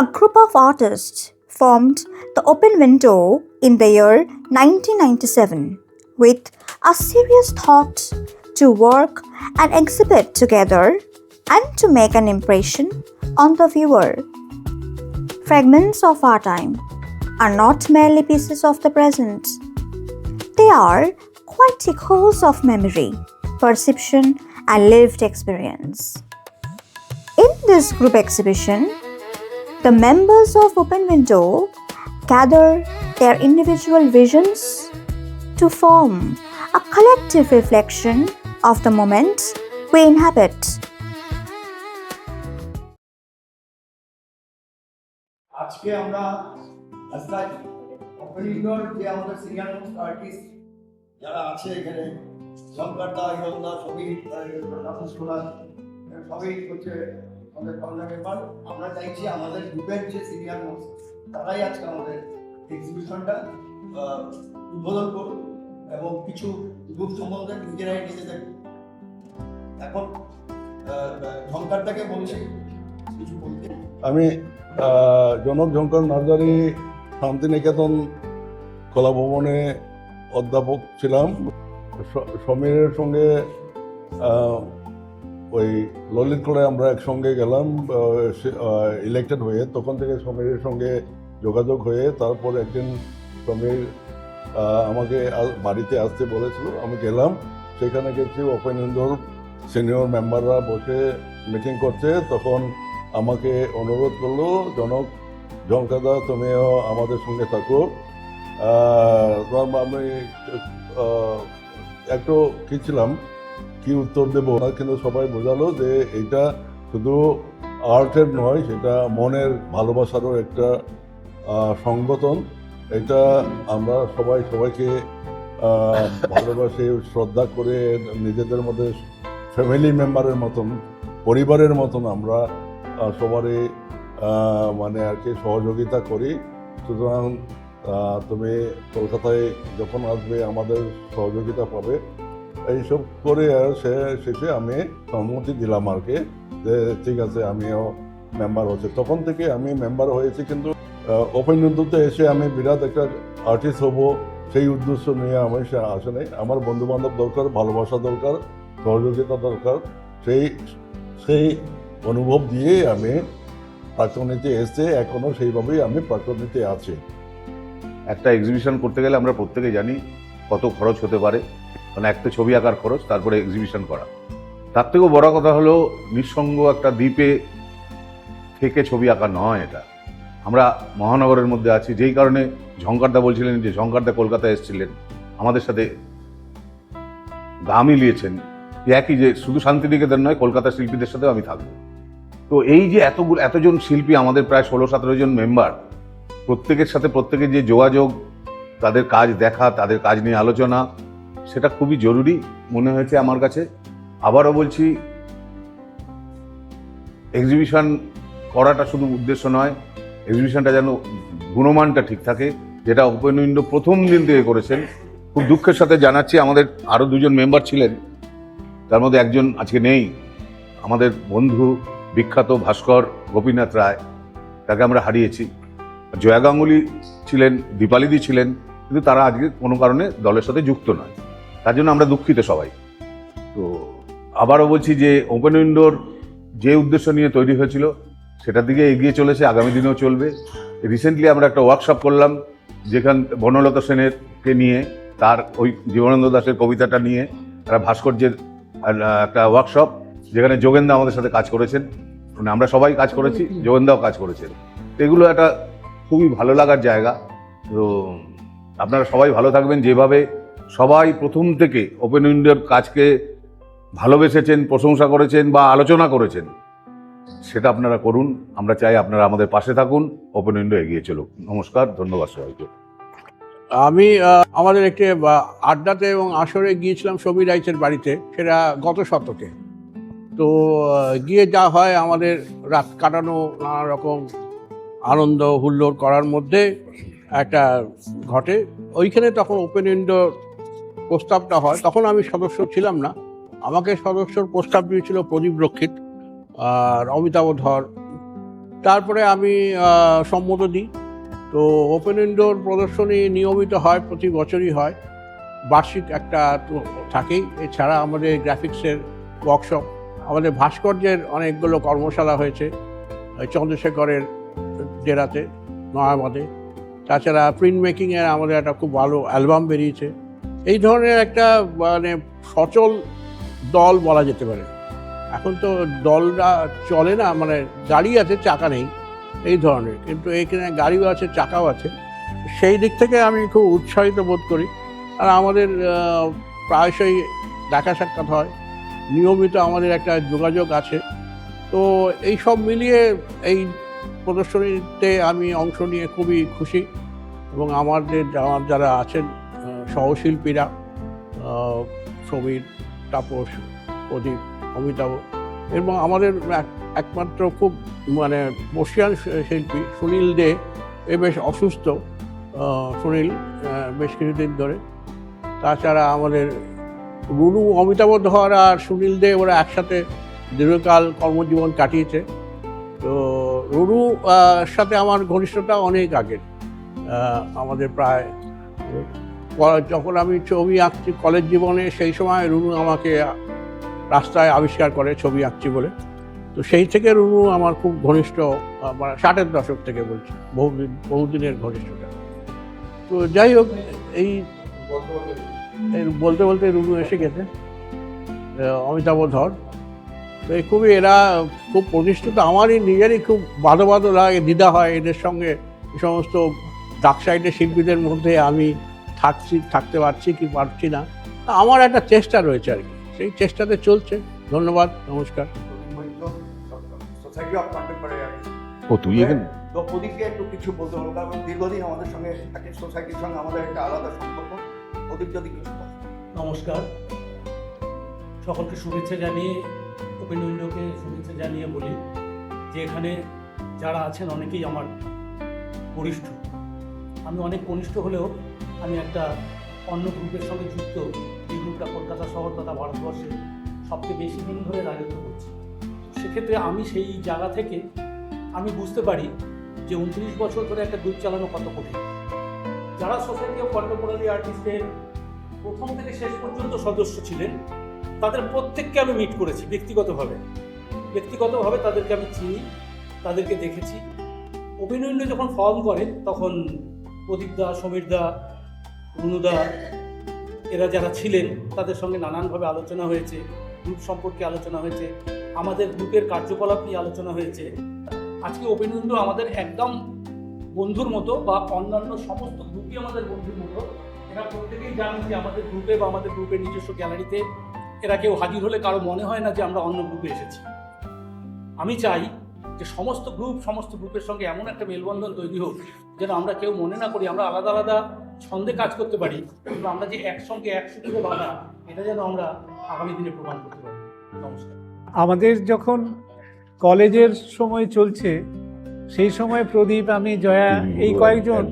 A group of artists formed the Open Window in the year 1997 with a serious thought to work and exhibit together and to make an impression on the viewer. Fragments of our time are not merely pieces of the present. They are quite echoes of memory, perception, and lived experience. In this group exhibition, the members of Open Window gather their individual visions to form a collective reflection of the moment we inhabit. আজকে আমরা আজকে open উইন্ডোর যে আমাদের senior most artist যারা আছে এখানে শঙ্করদা, হিরণদা, সবই সবই হচ্ছে আমাদের কর্নার মেম্বার। আমরা চাইছি আমাদের গ্রুপের যে সিনিয়র মোস্ট তারাই আজকে আমাদের এক্সিবিশনটা উদ্বোধন করুন এবং কিছু গ্রুপ সম্বন্ধে নিজেরাই নিজেদের এখন শঙ্করদাকে বলছি কিছু বলতে। আমি জনক ঝঙ্কার নার্সারি শান্তিনিকেতন কলাভবনে অধ্যাপক ছিলাম। সমীরের সঙ্গে ওই ললিত কলায় আমরা একসঙ্গে গেলাম ইলেক্টেড হয়ে। তখন থেকে সমীরের সঙ্গে যোগাযোগ হয়ে তারপর একদিন সমীর আমাকে বাড়িতে আসতে বলেছিল, আমি গেলাম। সেখানে গেছি, ওপেন উইন্ডোর সিনিয়র মেম্বাররা বসে মিটিং করছে। তখন আমাকে অনুরোধ করলো, জনক ঝঙ্কারদা তুমিও আমাদের সঙ্গে থাকো। আমি একটু কি ছিলাম, কি উত্তর দেবো না, কিন্তু সবাই বোঝালো যে এটা শুধু আর্টের নয়, সেটা মনের ভালোবাসারও একটা সংগঠন। এটা আমরা সবাইকে ভালোবাসে, শ্রদ্ধা করে, নিজেদের মধ্যে ফ্যামিলি মেম্বারের মতন, পরিবারের মতন আমরা সবারই মানে আর কি সহযোগিতা করি। সুতরাং তুমি কলকাতায় যখন আসবে আমাদের সহযোগিতা পাবে। এইসব করে শেষে আমি সম্মতি দিলাম আর কি, যে ঠিক আছে আমিও মেম্বার হচ্ছে। তখন থেকে আমি মেম্বার হয়েছি, কিন্তু ওপেন উইন্ডোতে এসে আমি বিরাট একটা আর্টিস্ট হব সেই উদ্দেশ্য নিয়ে আমি আসে নাই। আমার বন্ধুবান্ধব দরকার, ভালোবাসা দরকার, সহযোগিতা দরকার। সেই অনুভব দিয়ে আমি প্রাক্তনীতে এসে এখনও সেইভাবেই আমি প্রাক্তনীতে আছি। একটা এক্সিবিশন করতে গেলে আমরা প্রত্যেকে জানি কত খরচ হতে পারে, মানে একটা ছবি আঁকার খরচ, তারপরে এক্সিবিশন করা। তার থেকেও বড় কথা হলো নিঃসঙ্গ একটা দ্বীপে থেকে ছবি আঁকা নয় এটা। আমরা মহানগরের মধ্যে আছি, যেই কারণে ঝঙ্কারদা বলছিলেন যে ঝঙ্কারদা কলকাতায় এসেছিলেন, আমাদের সাথে গা মিলিয়েছেন একই, যে শুধু শান্তিনিকেতন নয়, কলকাতার শিল্পীদের সাথেও আমি থাকবো। তো এই যে এতজন শিল্পী, আমাদের প্রায় 16-17 জন মেম্বার, প্রত্যেকের সাথে প্রত্যেকের যে যোগাযোগ, তাদের কাজ দেখা, তাদের কাজ নিয়ে আলোচনা, সেটা খুবই জরুরি মনে হয়েছে আমার কাছে। আবারও বলছি, এক্সিবিশন করাটা শুধু উদ্দেশ্য নয়, এক্সিবিশনটা যেন গুণমানটা ঠিক থাকে, যেটা ওপেন উইন্ডো প্রথম দিন থেকে করেছেন। খুব দুঃখের সাথে জানাচ্ছি, আমাদের আরও 2জন মেম্বার ছিলেন, তার মধ্যে একজন আজকে নেই, আমাদের বন্ধু বিখ্যাত ভাস্কর গোপীনাথ রায়, তাকে আমরা হারিয়েছি। জয়া গাঙ্গুলি ছিলেন, দীপালিদি ছিলেন, কিন্তু তারা আজকে কোনো কারণে দলের সাথে যুক্ত নয়। তার জন্য আমরা দুঃখিত সবাই। তো আবারও বলছি যে ওপেন উইন্ডোর যে উদ্দেশ্য নিয়ে তৈরি হয়েছিল সেটার দিকে এগিয়ে চলেছে, আগামী দিনেও চলবে। রিসেন্টলি আমরা একটা ওয়ার্কশপ করলাম, যেখানে বনলতা সেনেরকে নিয়ে, তার ওই জীবনানন্দ দাশের কবিতাটা নিয়ে একটা ভাস্কর্যের একটা ওয়ার্কশপ, যেখানে যোগেনদা আমাদের সাথে কাজ করেছেন, মানে আমরা সবাই কাজ করেছি, যোগেনদাও কাজ করেছেন। এগুলো একটা খুবই ভালো লাগার জায়গা। তো আপনারা সবাই ভালো থাকবেন। যেভাবে সবাই প্রথম থেকে ওপেন উইন্ডোর কাজকে ভালোবেসেছেন, প্রশংসা করেছেন বা আলোচনা করেছেন, সেটা আপনারা করুন। আমরা চাই আপনারা আমাদের পাশে থাকুন, ওপেন উইন্ডো এগিয়ে চলুক। নমস্কার, ধন্যবাদ সবাইকে। আমি আমাদের একটি আড্ডাতে এবং আসরে গিয়েছিলাম সমীর রাইসের বাড়িতে, সেটা গত শতকে। তো গিয়ে যা হয়, আমাদের রাত কাটানো নানা রকম আনন্দ হুল্লোড় করার মধ্যে একটা ঘটে। ওইখানে তখন ওপেন উইন্ডো প্রস্তাবটা হয়, তখন আমি সদস্য ছিলাম না। আমাকে সদস্যর প্রস্তাব দিয়েছিল প্রদীপ রক্ষিত আর অমিতাভ ধর, তারপরে আমি সম্মত দিই। তো ওপেন উইন্ডোর প্রদর্শনী নিয়মিত হয়, প্রতি বছরই হয়, বার্ষিক একটা তো থাকেই। এছাড়া আমাদের গ্রাফিক্সের ওয়ার্কশপ, আমাদের ভাস্কর্যের অনেকগুলো কর্মশালা হয়েছে চন্দ্রশেখরের ডেরাতে, নয়াবাদে। তাছাড়া প্রিন্ট মেকিংয়ের আমাদের একটা খুব ভালো অ্যালবাম বেরিয়েছে। এই ধরনের একটা মানে সচল দল বলা যেতে পারে। এখন তো দলটা চলে না, মানে গাড়ি আছে চাকা নেই এই ধরনের, কিন্তু এইখানে গাড়িও আছে চাকাও আছে। সেই দিক থেকে আমি খুব উৎসাহিত বোধ করি। আর আমাদের প্রায়শই দেখা সাক্ষাৎ হয়, নিয়মিত আমাদের একটা যোগাযোগ আছে। তো এই সব মিলিয়ে এই প্রদর্শনীতে আমি অংশ নিয়ে খুবই খুশি। এবং আমাদের যারা আছেন সহশিল্পীরা, সমীর, তাপস, প্রদীপ, অমিতাভ, এবং আমাদের একমাত্র খুব মানে বর্ষিয়ান শিল্পী সুনীল দে, এ বেশ অসুস্থ সুনীল বেশ কিছুদিন ধরে। তাছাড়া আমাদের রুনু, অমিতাভ ধর আর সুনীল দে ওরা একসাথে দীর্ঘকাল কর্মজীবন কাটিয়েছে। তো রুনু সাথে আমার ঘনিষ্ঠতা অনেক আগের। আমাদের প্রায় যখন আমি ছবি আঁকছি কলেজ জীবনে, সেই সময় রুনু আমাকে রাস্তায় আবিষ্কার করে ছবি আঁকছি বলে। তো সেই থেকে রুনু আমার খুব ঘনিষ্ঠ, মানে 60-এর দশক থেকে বলছি, বহুদিনের ঘনিষ্ঠতা। তো যাই হোক, এই বলতে বলতে রুনু এসে গেছে, অমিতাভ ধর। তো এই খুবই এরা খুব প্রতিষ্ঠিত। আমারই নিজেরই খুব বাধো বাধো লাগে, দ্বিধা হয় এদের সঙ্গে, এই সমস্ত ডার্ক সাইডের শিল্পীদের মধ্যে আমি থাকতে পারছি কি পারছি না। আমার একটা চেষ্টা রয়েছে আর কি, সেই চেষ্টাতে চলছে। ধন্যবাদ, নমস্কার। Society of contemporary art. ও তুই এখানে? তো ওদিকে একটু কিছু বলতে পারবো, কারণ দীর্ঘদিন আমাদের সঙ্গে থাকে, সোসাইটির সঙ্গে আমাদের একটা আলাদা সম্পর্ক। ওদিক যদি কিছু বলো। নমস্কার, সকলকে শুভেচ্ছা জানিয়ে, ওপেন উইন্ডোকে শুভেচ্ছা জানিয়ে বলি যে এখানে যারা আছেন অনেকেই আমার বরিষ্ঠ। আমি অনেক কনিষ্ঠ হলেও আমি একটা অন্য গ্রুপের সঙ্গে যুক্ত, এই গ্রুপটা কলকাতা শহর তথা ভারতবর্ষে সবচেয়ে বেশি দিন ধরে রাজত্ব করছে। সেক্ষেত্রে আমি সেই জায়গা থেকে আমি বুঝতে পারি যে 29 বছর ধরে একটা গ্রুপ চালানো কত কঠিন। যারা সোসাইটি অফ কন্টেম্পোরারি আর্টিস্টের প্রথম থেকে শেষ পর্যন্ত সদস্য ছিলেন, তাদের প্রত্যেককে আমি মিট করেছি ব্যক্তিগতভাবে তাদেরকে আমি চিনি, তাদেরকে দেখেছি। ওপেন উইন্ডো যখন ফর্ম করে তখন প্রদীপদা, সমীরদা, রুনুদা, এরা যারা ছিলেন তাদের সঙ্গে নানানভাবে আলোচনা হয়েছে, গ্রুপ সম্পর্কে আলোচনা হয়েছে, আমাদের গ্রুপের কার্যকলাপ নিয়ে আলোচনা হয়েছে। আজকে ওপেন উইন্ডো আমাদের একদম বন্ধুর মতো, বা অন্যান্য সমস্ত গ্রুপই আমাদের বন্ধুর মতো। এরা প্রত্যেকেই জানেন যে আমাদের গ্রুপে বা আমাদের গ্রুপের নিজস্ব গ্যালারিতে এরা কেউ হাজির হলে কারো মনে হয় না যে আমরা অন্য গ্রুপে এসেছি। আমি চাই যে সমস্ত গ্রুপের সঙ্গে এমন একটা মেলবন্ধন তৈরি হোক যেন আমরা কেউ মনে না করি আমরা আলাদা আলাদা ছন্দে কাজ করতে পারি, কিন্তু আমরা যে একসঙ্গে একসূত্রে বাঁধা, এটা যেন আমরা আগামী দিনে প্রমাণ করতে পারি। নমস্কার। আমাদের যখন কলেজের সময় চলছে, সেই সময় প্রদীপ, আমি, জয়া, এই কয়েকজন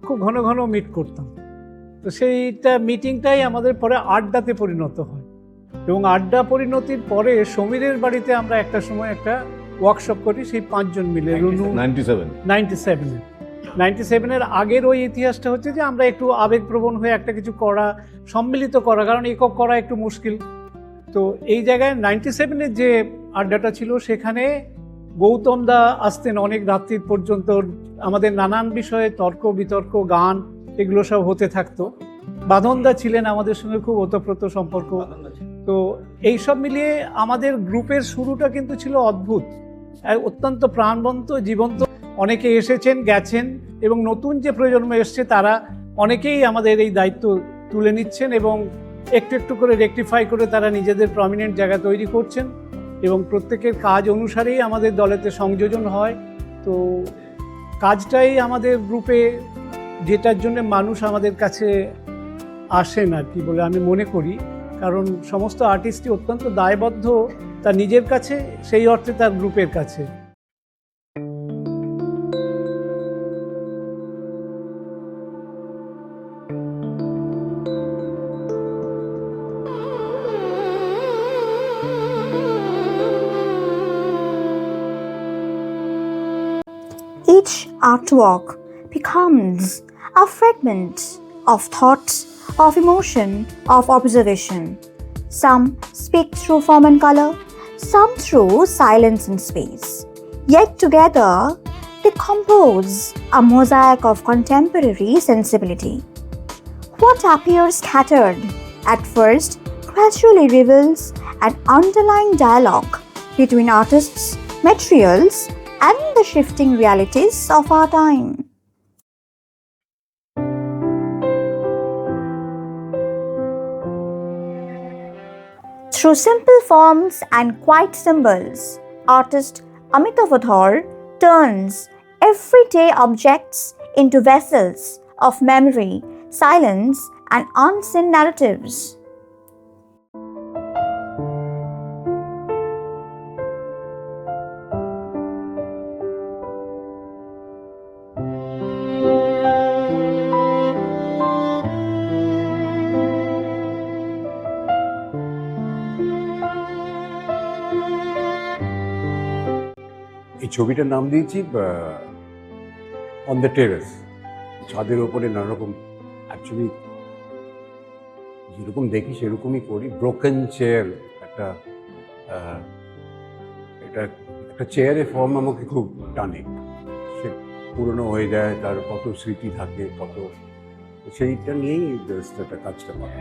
খুব ঘন ঘন মিট করতাম। তো সেইটা মিটিংটাই আমাদের পরে আড্ডাতে পরিণত হয়, এবং আড্ডা পরিণতির পরে সমীরের বাড়িতে আমরা একটা সময় একটা ওয়ার্কশপ করি, সেই 5 জন মিলে। রুনু 97-এর আগের ওই ইতিহাসটা হচ্ছে যে আমরা একটু আবেগপ্রবণ হয়ে একটা কিছু করা, সম্মিলিত করা, কারণ একক করা একটু মুশকিল। তো এই জায়গায় 97-এর যে আড্ডাটা ছিল, সেখানে গৌতম দা আসতেন অনেক রাত্রির পর্যন্ত, আমাদের নানান বিষয়ে তর্ক বিতর্ক, গান, এগুলো সব হতে থাকতো। বাঁধনদা ছিলেন আমাদের সঙ্গে খুব ওতপ্রোত সম্পর্ক। তো এই সব মিলিয়ে আমাদের গ্রুপের শুরুটা কিন্তু ছিল অদ্ভুত, অত্যন্ত প্রাণবন্ত, জীবন্ত। অনেকে এসেছেন, গেছেন, এবং নতুন যে প্রজন্ম এসছে তারা অনেকেই আমাদের এই দায়িত্ব তুলে নিচ্ছেন, এবং একটু একটু করে রেকটিফাই করে তারা নিজেদের প্রমিনেন্ট জায়গা তৈরি করছেন, এবং প্রত্যেকের কাজ অনুসারেই আমাদের দলেতে সংযোজন হয়। তো কাজটাই আমাদের গ্রুপে, যেটার জন্য মানুষ আমাদের কাছে আসেন আর কি বলে আমি মনে করি। কারণ সমস্ত আর্টিস্টই অত্যন্ত দায়বদ্ধ তার নিজের কাছে, সেই অর্থে তার গ্রুপের কাছে। artwork becomes a fragment of thought, of emotion, of observation. Some speak through form and color, some through silence and space. Yet together, they compose a mosaic of contemporary sensibility. What appears scattered at first gradually reveals an underlying dialogue between artists, materials, and the shifting realities of our time. Through simple forms and quiet symbols, artist Amitav Adhar turns everyday objects into vessels of memory, silence, and unseen narratives. এই ছবিটার নাম দিয়েছি on the terrace, ছাদের ওপরে নানা রকম, actually যেরকম দেখি সেরকমই করি। ব্রোকেন চেয়ার, এটা একটা চেয়ারের ফর্ম আমাকে খুব টানে, সে পুরনো হয়ে যায়, তার কত স্মৃতি থাকে, কত, সেইটা নিয়েই একটা কাজটা করা।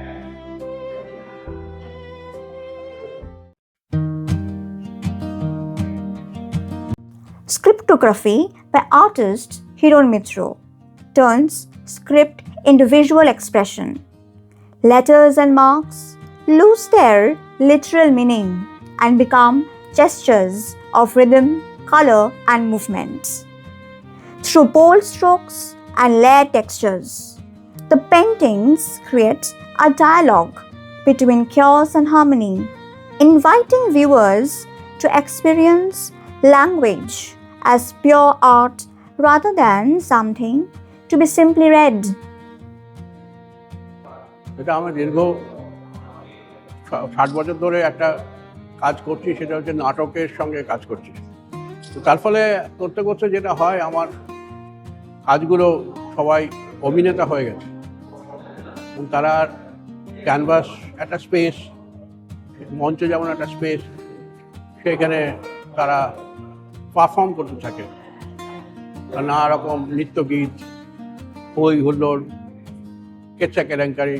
Scriptography by artist Hiron Mitro turns script into visual expression. Letters and marks lose their literal meaning and become gestures of rhythm, color, and movement. Through bold strokes and layered textures, the paintings create a dialogue between chaos and harmony, inviting viewers to experience language as pure art rather than something to be simply read. এটা আমার দীর্ঘ 60 বছর ধরে একটা কাজ করছি, সেটা হচ্ছে নাটকের সঙ্গে কাজ করছি। তো তার ফলে করতে করতে যেটা হয়, আমার কাজগুলো সবাই অভিনেতা হয়ে গেছে। তারা ক্যানভাস একটা স্পেস, মঞ্চ যেমন একটা স্পেস, সেখানে তারা পারফর্ম করতে থাকে, নানা রকম নৃত্যগীত, হই হুল্লোড়, কেচ্ছা কেলেঙ্কারি,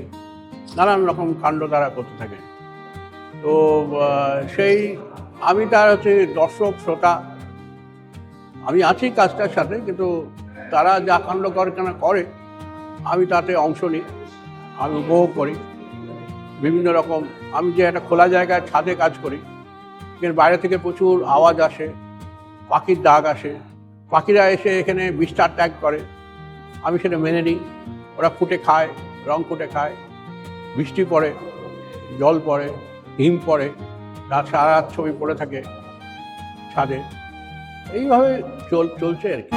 নানান রকম কাণ্ড তারা করতে থাকে। তো সেই আমি তার হচ্ছে দর্শক শ্রোতা, আমি আছি কাজটার সাথে, কিন্তু তারা যা কাণ্ড করে আমি তাতে অংশ নিই, আমি উপভোগ করি। বিভিন্ন রকম, আমি যে একটা খোলা জায়গায় ছাদে কাজ করি, এর বাইরে থেকে প্রচুর আওয়াজ আসে, পাখির ডাক আসে, পাখিরা এসে এখানে বিস্তার ত্যাগ করে, আমি সেটা মেনে নিই। ওরা ফুটে খায়, রং ফুটে খায়, বৃষ্টি পড়ে, জল পড়ে, হিম পড়ে, রাত সারা রাত ছবি পড়ে থাকে ছাদে। এইভাবে চলছে আর কি।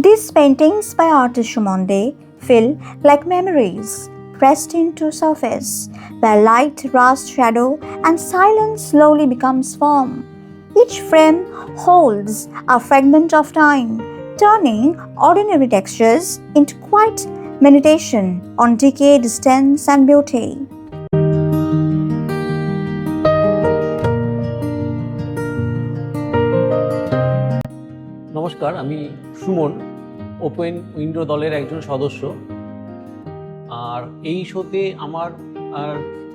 These paintings by artist Shumonde feel like memories pressed into surface, where light casts shadow and silence slowly becomes form. Each frame holds a fragment of time, turning ordinary textures into quiet meditation on decay, distance, and beauty. নমস্কার, আমি Suman, open window দলের একজন সদস্য। আর এই শোতে আমার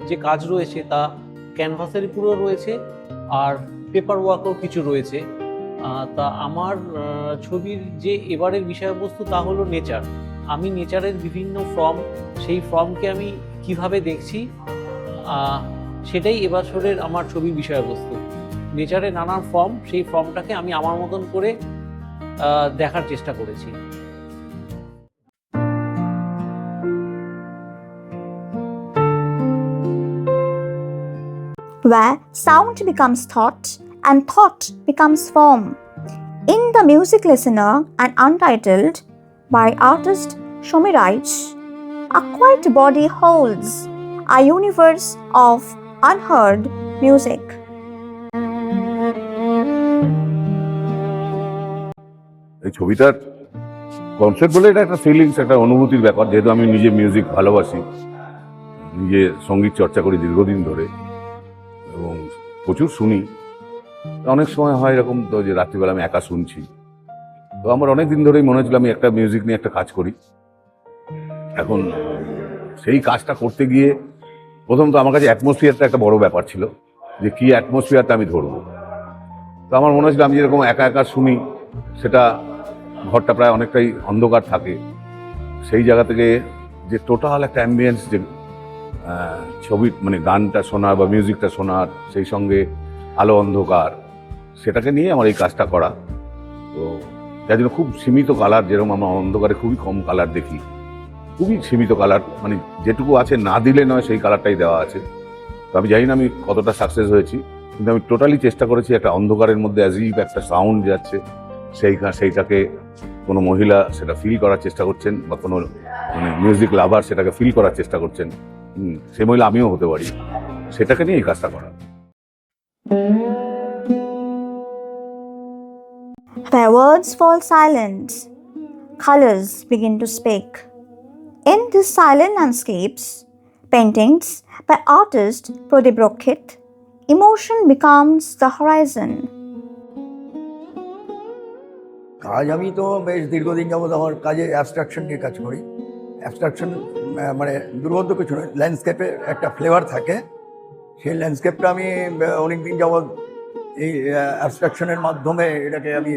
যে কাজ রয়েছে তা ক্যানভাসের পুরো রয়েছে, আর পেপার ওয়ার্কও কিছু রয়েছে। তা আমার ছবির যে এবারের বিষয়বস্তু তা হলো নেচার। আমি নেচারের বিভিন্ন ফর্ম, সেই ফর্মকে আমি কিভাবে দেখছি সেটাই এবছরের আমার ছবির বিষয়বস্তু। নেচারের নানান ফর্ম, সেই ফর্মটাকে আমি আমার মতন করে দেখার চেষ্টা করেছি। where sound becomes thought and thought becomes form. In The Music Listener and Untitled by artist Shomi Raich, a quiet body holds a universe of unheard music. এই ছবিটার কনসেপ্ট বলে এটা একটা ফিলিংস, একটা অনুভূতির ব্যাপার। যেহেতু আমি নিজে মিউজিক ভালোবাসি, নিজে সঙ্গীত চর্চা করি দীর্ঘদিন ধরে এবং প্রচুর শুনি। অনেক সময় হয় এরকম তো যে রাত্রিবেলা আমি একা শুনছি, তো আমার অনেক দিন ধরেই মনে হচ্ছিল আমি একটা মিউজিক নিয়ে একটা কাজ করি। এখন সেই কাজটা করতে গিয়ে প্রথম তো আমার কাছে অ্যাটমসফিয়ারটা একটা বড় ব্যাপার ছিল, যে কী অ্যাটমসফিয়ারটা আমি ধরবো। তো আমার মনে হচ্ছিল আমি যেরকম একা একা শুনি, সেটা ঘরটা প্রায় অনেকটাই অন্ধকার থাকে, সেই জায়গা থেকে যে টোটাল একটা অ্যাম্বিয়েন্স, যে ছবি মানে গানটা শোনার বা মিউজিকটা শোনার, সেই সঙ্গে আলো অন্ধকার, সেটাকে নিয়ে আমার এই কাজটা করা। তো যার জন্য খুব সীমিত কালার, যেরকম আমরা অন্ধকারে খুবই কম কালার দেখি, খুবই সীমিত কালার, মানে যেটুকু আছে না দিলে নয় সেই কালারটাই দেওয়া আছে। তো আমি জানি না আমি কতটা সাকসেস হয়েছি, কিন্তু আমি টোটালি চেষ্টা করেছি একটা অন্ধকারের মধ্যে অ্যাজিভ একটা সাউন্ড যাচ্ছে, সেইটাকে কোনো মহিলা সেটা ফিল করার চেষ্টা করছেন, বা কোনো মানে মিউজিক লাভার সেটাকে ফিল করার চেষ্টা করছেন, সেই মহিলা আমিও হতে পারি, সেটাকে নিয়ে এই কাজটা করা। Where words fall silent, colors begin to speak. In these silent landscapes, paintings by artist Pradip Rokhit, emotion becomes the horizon. কাজ আমি তো বেশ দীর্ঘদিন যাবৎ আমার কাজে অ্যাবস্ট্রাকশন নিয়ে কাজ করি। অ্যাবস্ট্রাকশন মানে দুর্বোধ্য কিছু নয়, ল্যান্ডস্কেপে একটা ফ্লেভার থাকে। সেই ল্যান্ডস্কেপটা আমি অনেক দিন যাবৎ এই অ্যাবস্ট্রাকশনের মাধ্যমে এটাকে আমি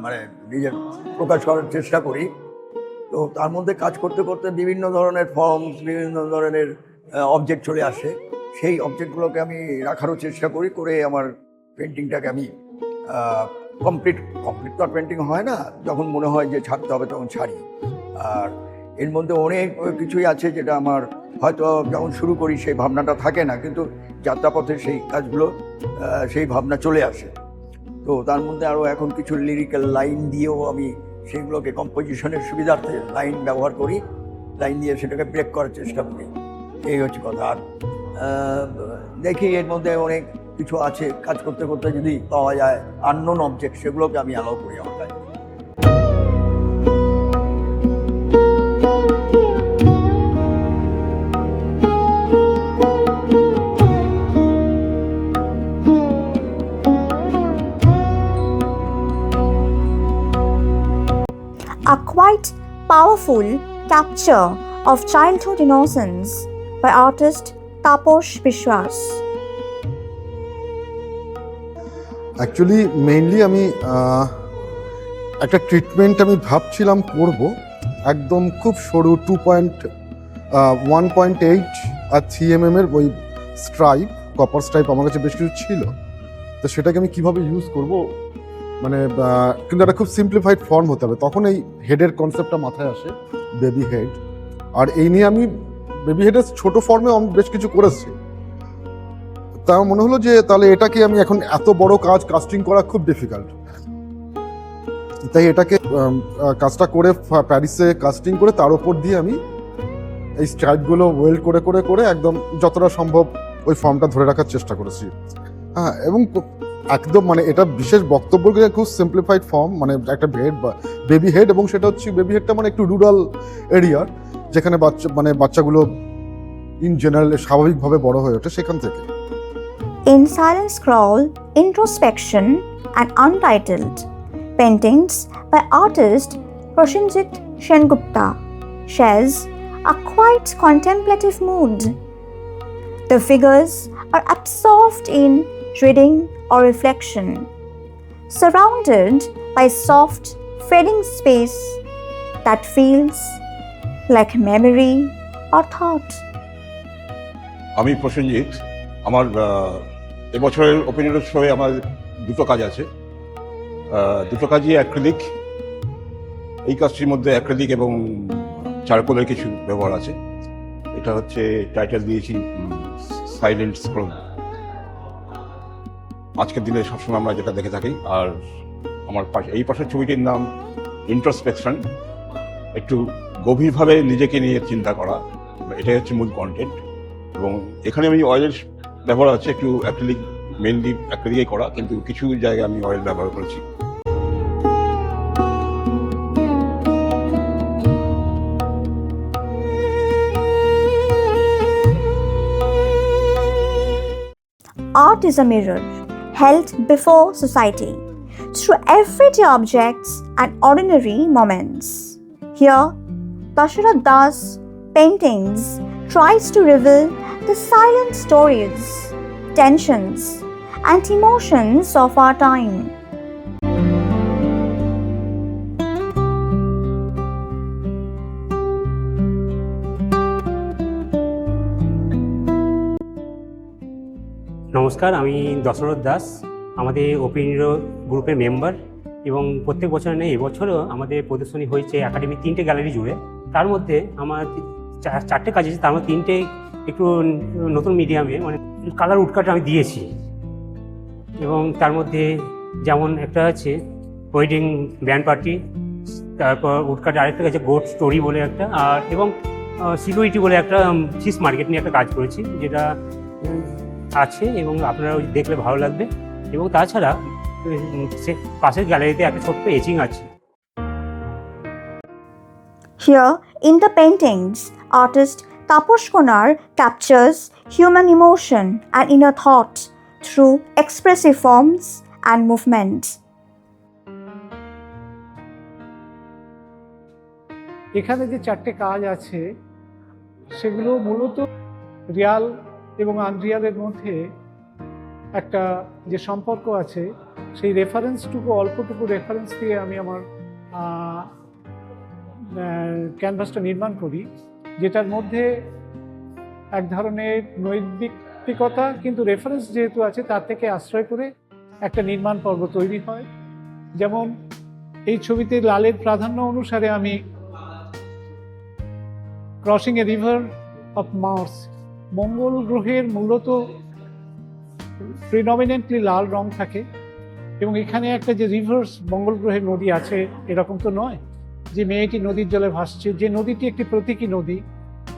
মানে নিজের প্রকাশ করার চেষ্টা করি। তো তার মধ্যে কাজ করতে করতে বিভিন্ন ধরনের ফর্মস, বিভিন্ন ধরনের অবজেক্ট চলে আসে। সেই অবজেক্টগুলোকে আমি রাখারও চেষ্টা করি, করে আমার পেন্টিংটাকে আমি কমপ্লিট তো আর পেন্টিং হয় না, যখন মনে হয় যে ছাড়তে হবে তখন ছাড়ি। আর এর মধ্যে অনেক কিছুই আছে যেটা আমার হয়তো যখন শুরু করি সেই ভাবনাটা থাকে না, কিন্তু যাত্রাপথে সেই কাজগুলো সেই ভাবনা চলে আসে। তো তার মধ্যে আরও এখন কিছু লিরিক্যাল লাইন দিয়েও আমি সেগুলোকে কম্পোজিশনের সুবিধার্থে লাইন ব্যবহার করি, লাইন দিয়ে সেটাকে ব্রেক করার চেষ্টা করি। এই হচ্ছে কথা। আর দেখি এর মধ্যে অনেক কিছু আছে, কাজ করতে করতে যদি পাওয়া যায় আননোন অবজেক্ট, সেগুলোকে আমি অ্যালাউ করি আমার কাছে। A quite powerful capture of childhood innocence by artist Taposh Bishwas. Actually mainly আমি একটা ট্রিটমেন্ট আমি ভাবছিলাম করব, একদম খুব সরু 1.8 আর 3 mm এর ওই স্ট্রাইপ, কপার স্ট্রাইপ আমার কাছে বেশ কিছু ছিল। তো সেটাকে আমি কিভাবে ইউজ করব, মানে কিন্তু একটা খুব সিম্পলিফাইড ফর্ম হতে হবে। তখন এই হেডের কনসেপ্টটা মাথায় আসে, বেবি হেড। আর এই নিয়ে আমি বেবি হেডের ছোটো ফর্মে আমি বেশ কিছু করেছি। তা আমার মনে হলো যে তাহলে এটাকে আমি এখন এত বড় কাজ কাস্টিং করা খুব ডিফিকাল্ট, তাই এটাকে কাজটা করে প্যারিসে কাস্টিং করে তার উপর দিয়ে আমি এই স্ট্রাইপগুলো ওয়েল্ড করে করে করে একদম যতটা সম্ভব ওই ফর্মটা ধরে রাখার চেষ্টা করেছি। হ্যাঁ, এবং একদম মানে এটা বিশেষ বক্তব্য খুব সিম্পলিফাইড ফর্ম, মানে একটা হেড বা বেবি হেড, এবং সেটা হচ্ছে বেবি হেডটা মানে একটু রুরাল এরিয়ার, যেখানে বাচ্চাগুলো ইন জেনারেল স্বাভাবিকভাবে বড় হয়ে ওঠে, সেখান থেকে। In Silent Scroll, Introspection and Untitled, paintings by artist Prosenjit Sengupta shares a quite contemplative mood. The figures are absorbed in reading or reflection, surrounded by soft, fading space that feels like memory or thought. আমি প্রসেনজিৎ। আমার এবছরের opinion শোয়ে আমার দুটো কাজ আছে, দুটো কাজই acrylic. এই কাজটির মধ্যে অ্যাক্রিলিক এবং চারকোলের কিছু ব্যবহার আছে। এটা হচ্ছে টাইটেল দিয়েছি সাইলেন্ট স্ক্রোল। আজকের দিনে সবসময় আমরা যেটা দেখে থাকি। আর আমার এই পাশের ছবিটির নাম ইন্ট্রোস্পেকশন, একটু গভীরভাবে নিজেকে নিয়ে চিন্তা করা, এটাই হচ্ছে মূল কন্টেন্ট। এবং এখানে আমি অয়েলের ব্যবহার আছে, একটু অ্যাক্রিলিক, মেনলি অ্যাক্রিলিকে করা, কিন্তু কিছু জায়গায় আমি অয়েল ব্যবহার করেছি। Art is a mirror held before society through everyday objects and ordinary moments. Here, Dasharat Das paintings tries to reveal the silent stories, tensions, and emotions of our time. নমস্কার, আমি দশরথ দাস, আমাদের ওপেন উইন্ডো গ্রুপের member, এবং প্রত্যেক বছর নেই এবছরও আমাদের প্রদর্শনী হয়েছে একাডেমি 3টে গ্যালারি জুড়ে। তার মধ্যে আমার 4টে কাজ আছে, তার মধ্যে 3টে একটু নতুন মিডিয়ামে, মানে কালার উডকাট আমি দিয়েছি। এবং তার মধ্যে যেমন একটা আছে ওয়েডিং ব্যান্ড পার্টি, তারপর উডকাট আরেকটা আছে গোট স্টোরি বলে একটা, আর এবং সিকিউরিটি বলে একটা ফিশ মার্কেট নিয়ে একটা কাজ করেছি, যেটা আছে এবং আপনারা দেখলে ভালো লাগবে। এবং তাছাড়া পাশের গ্যালারিতে একটা ছোট্ট এচিং আছে। Here, in the paintings, artist Taposh Konar captures human emotion and inner thought through expressive forms and movements. এখানে যে 4টে কাজ আছে সেগুলো মূলত রিয়াল এবং আনরিয়ালের মধ্যে একটা যে সম্পর্ক আছে, সেই রেফারেন্সটুকু, অল্পটুকু রেফারেন্স দিয়ে আমি আমার ক্যানভাসটা নির্মাণ করি, যেটার মধ্যে এক ধরনের নৈতিকতা, কিন্তু রেফারেন্স যেহেতু আছে তার থেকে আশ্রয় করে একটা নির্মাণ পর্ব তৈরি হয়। যেমন এই ছবিতে লালের প্রাধান্য অনুসারে আমি crossing a river of Mars, মঙ্গল গ্রহের মূলত প্রিডমিনেন্টলি লাল রং থাকে, এবং এখানে একটা যে রিভার্স মঙ্গল গ্রহের নদী আছে এরকম তো নয় যে মেয়েটি নদীর জলে ভাসছে, যে নদীটি একটি প্রতীকী নদী,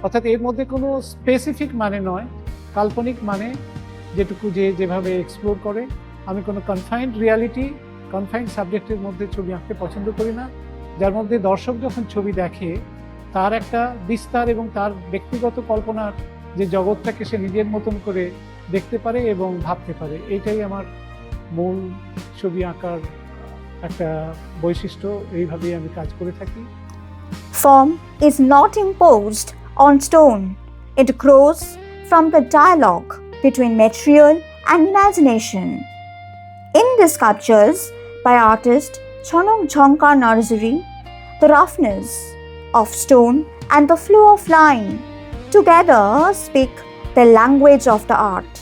অর্থাৎ এর মধ্যে কোনো স্পেসিফিক মানে নয়, কাল্পনিক মানে যেটুকু যে যেভাবে এক্সপ্লোর করে। আমি কোনো কনফাইন্ড রিয়ালিটি, কনফাইন্ড সাবজেক্টের মধ্যে ছবি আঁকতে পছন্দ করি না, যার মধ্যে দর্শক যখন ছবি দেখে তার একটা বিস্তার এবং তার ব্যক্তিগত কল্পনার যে জগৎটাকে সে নিজের মতন করে দেখতে পারে এবং ভাবতে পারে। এইটাই আমার মূল ছবি আঁকার একটা বৈশিষ্ট্য, এইভাবেই আমি কাজ করে থাকি। Form is not imposed on stone. It grows from the dialogue between material and imagination. In the sculptures by artist Chanok Jhonkar Narzuri, the roughness of stone and the flow of line together speak the language of the art.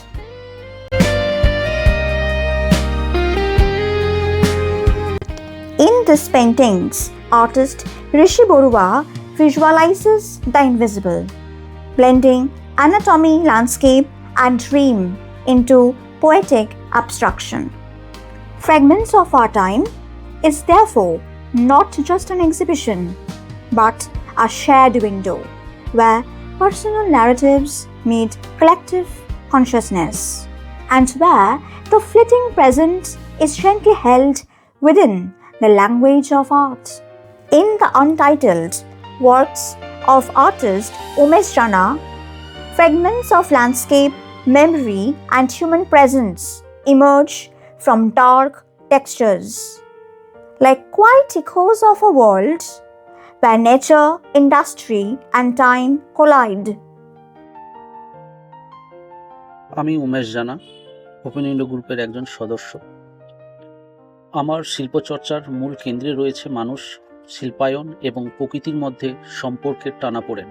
In these paintings, artist Rishi Borua visualizes the invisible, blending anatomy, landscape, and dream into poetic abstraction. Fragments of Our Time is therefore not just an exhibition, but a shared window where personal narratives meet collective consciousness, and where the fleeting present is gently held within the language of art. In the untitled works of artist Umesh Rana, fragments of landscape, memory, and human presence emerge from dark textures, like quiet echoes of a world where nature, industry, and time collide. আমি উমেশ জানা, open window গ্রুপের একজন সদস্য। আমার শিল্পচর্চার মূল কেন্দ্রে রয়েছে মানুষ, শিল্পায়ন এবং প্রকৃতির মধ্যে সম্পর্কের টানাপোড়েন।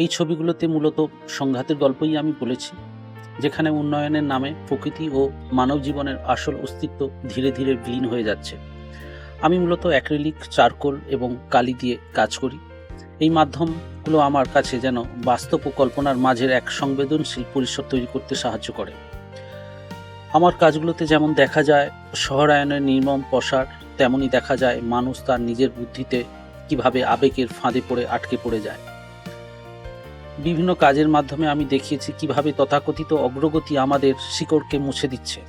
এই ছবিগুলোতে মূলত সংঘাতের গল্পই আমি বলেছি, যেখানে উন্নয়নের নামে প্রকৃতি ও মানব জীবনের আসল অস্তিত্ব ধীরে ধীরে বিলীন হয়ে যাচ্ছে। আমি মূলত অ্যাক্রিলিক, চারকোল এবং কালি দিয়ে কাজ করি। এই মাধ্যমগুলো আমার কাছে যেন বাস্তব ও কল্পনার মাঝের এক সংবেদনশীল পরিসর তৈরি করতে সাহায্য করে। আমার কাজগুলোতে যেমন দেখা যায় শহরায়নের নির্মম পসার, তেমনই দেখা যায় মানুষ তার নিজের বুদ্ধিতে কিভাবে আবেগের ফাঁদে পড়ে আটকে পড়ে যায়। বিভিন্ন কাজের মাধ্যমে আমি দেখিয়েছি কিভাবে তথাকথিত অগ্রগতি আমাদের শিকড়কে মুছে দিচ্ছে।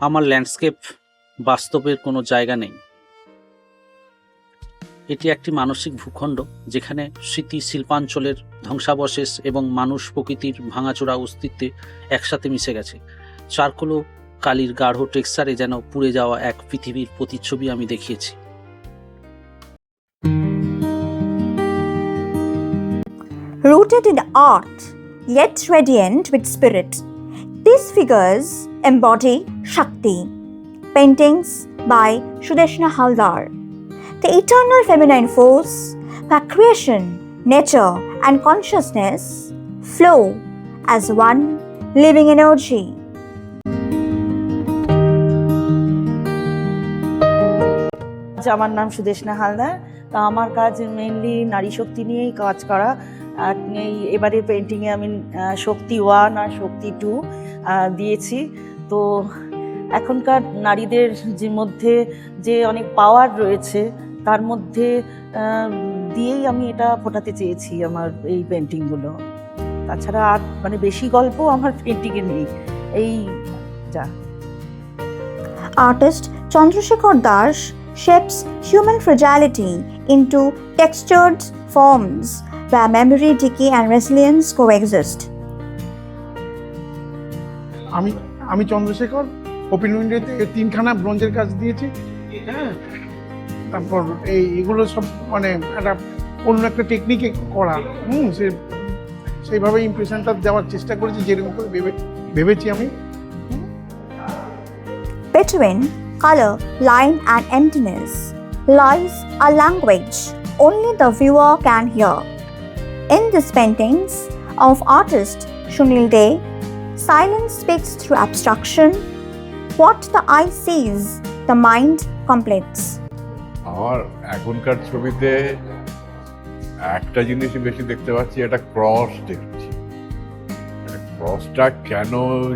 আমার ল্যান্ডস্কেপ বাস্তবের কোনো জায়গা নেই। এটি একটি মানসিক ভূখণ্ড যেখানে স্মৃতি, শিল্পাঞ্চলের ধ্বংসাবশেষ এবং মানুষ প্রকৃতির ভাঙাচোরা অস্তিত্বে একসাথে মিশে গেছে। চারকোল কালির গাঢ় টেক্সচারে যেন পুড়ে যাওয়া এক পৃথিবীর প্রতিচ্ছবি আমি দেখিয়েছি। Rooted in art, yet radiant with spirit, these figures embody Shakti. Paintings by Sudeshna Haldar, the eternal feminine force where creation, nature, and consciousness flow as one living energy. আমার নাম সুদেশনা হালদার। তা আমার কাজ মেইনলি নারী শক্তি নিয়েই কাজ করা। এবারে পেন্টিংয়ে আমি শক্তি 1 আর শক্তি 2 দিয়েছি। তো এখনকার নারীদের যে মধ্যে যে অনেক পাওয়ার রয়েছে তার মধ্যে দিয়েই আমি এটা ফোটাতে চেয়েছি আমার এই পেন্টিংগুলো। তাছাড়া আর মানে বেশি গল্প আমার পেন্টিংয়ে নেই। এই যা। Artist Chandrasekhar Das shapes human fragility into textured forms where memory, decay, and resilience coexist. আমি চন্দ্রশেখর ওপেন উইন্ডোতে 3খানা ব্রোঞ্জের কাজ দিয়েছি। হ্যাঁ, তারপর এগুলো সব মানে একটা অন্য একটা টেকনিকে করা। সেইভাবে ইমপ্রেশনটা দেওয়ার চেষ্টা করেছি যেরকম করে ভেবেছি আমি। Between color, line, and emptiness lies a language only the viewer can hear. In these paintings of artist Sunil Dey, silence speaks through abstraction. What the eye sees, the mind completes. আমার এখনকার ছবিতে একটা জিনিসই বেশি দেখতে পাচ্ছি, এটা cross দেখছি। ক্রসটা কেন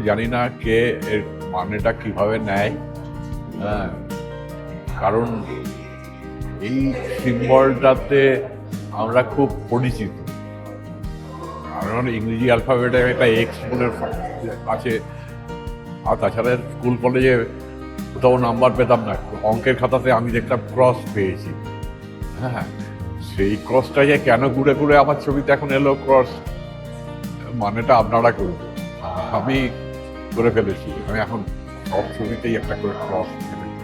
জানি না, কে এর মানেটা কিভাবে নেয়। হ্যাঁ, কারণ এই সিম্বলটাতে আমরা খুব পরিচিত, কারণ ইংরেজি অ্যালফাবেটে একটা এক্স বলে আছে। আর তাছাড়া স্কুল কলেজে কোথাও নাম্বার পেতাম না, অঙ্কের খাতাতে আমি দেখতাম ক্রস পেয়েছি। হ্যাঁ, সেই ক্রসটা যে কেন ঘুরে ঘুরে আমার ছবিতে এখন এলো, ক্রস মানেটা আপনারা করবে, আমি করে ফেলেছি। আমি এখন সব ছবিতেই একটা করে ক্রস ফেলেছি।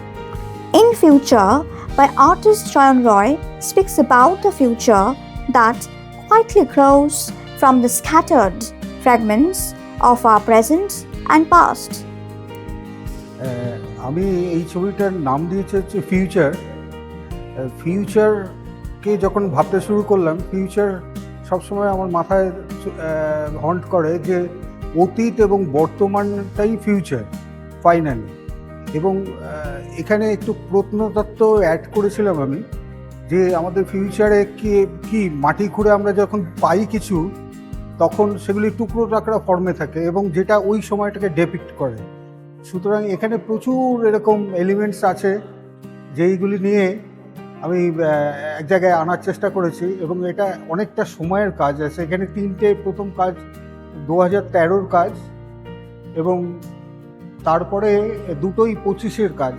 In Future by artist Chayan Roy speaks about the future that quietly grows from the scattered fragments of our present and past. আমি এই ছবিটার নাম দিয়েছি হচ্ছে ফিউচার। ফিউচারকে যখন ভাবতে শুরু করলাম, ফিউচার সবসময় আমার মাথায় হন্ট করে যে অতীত এবং বর্তমানটাই ফিউচার ফাইনালি। এবং এখানে একটু প্রত্নতত্ত্ব অ্যাড করেছিলাম আমি, যে আমাদের ফিউচারে কি মাটি খুঁড়ে আমরা যখন পাই কিছু, তখন সেগুলি টুকরো টাকরা ফর্মে থাকে এবং যেটা ওই সময়টাকে ডেপিক্ট করে। সুতরাং এখানে প্রচুর এরকম এলিমেন্টস আছে যেইগুলি নিয়ে আমি এক জায়গায় আনার চেষ্টা করেছি। এবং এটা অনেকটা সময়ের কাজ আছে। এখানে 3টে প্রথম কাজ 2013-র কাজ, এবং তারপরে 2টোই 25-এর কাজ,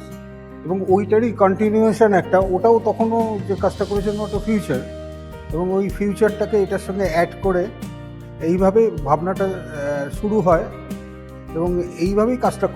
এবং ওইটারই কন্টিনিউয়েশন একটা, ওটাও তখনও যে কাজটা করেছিলাম ওটা ফিউচার, এবং ওই ফিউচারটাকে এটার সঙ্গে অ্যাড করে এইভাবে ভাবনাটা শুরু হয় এবং এইভাবেই কাজটা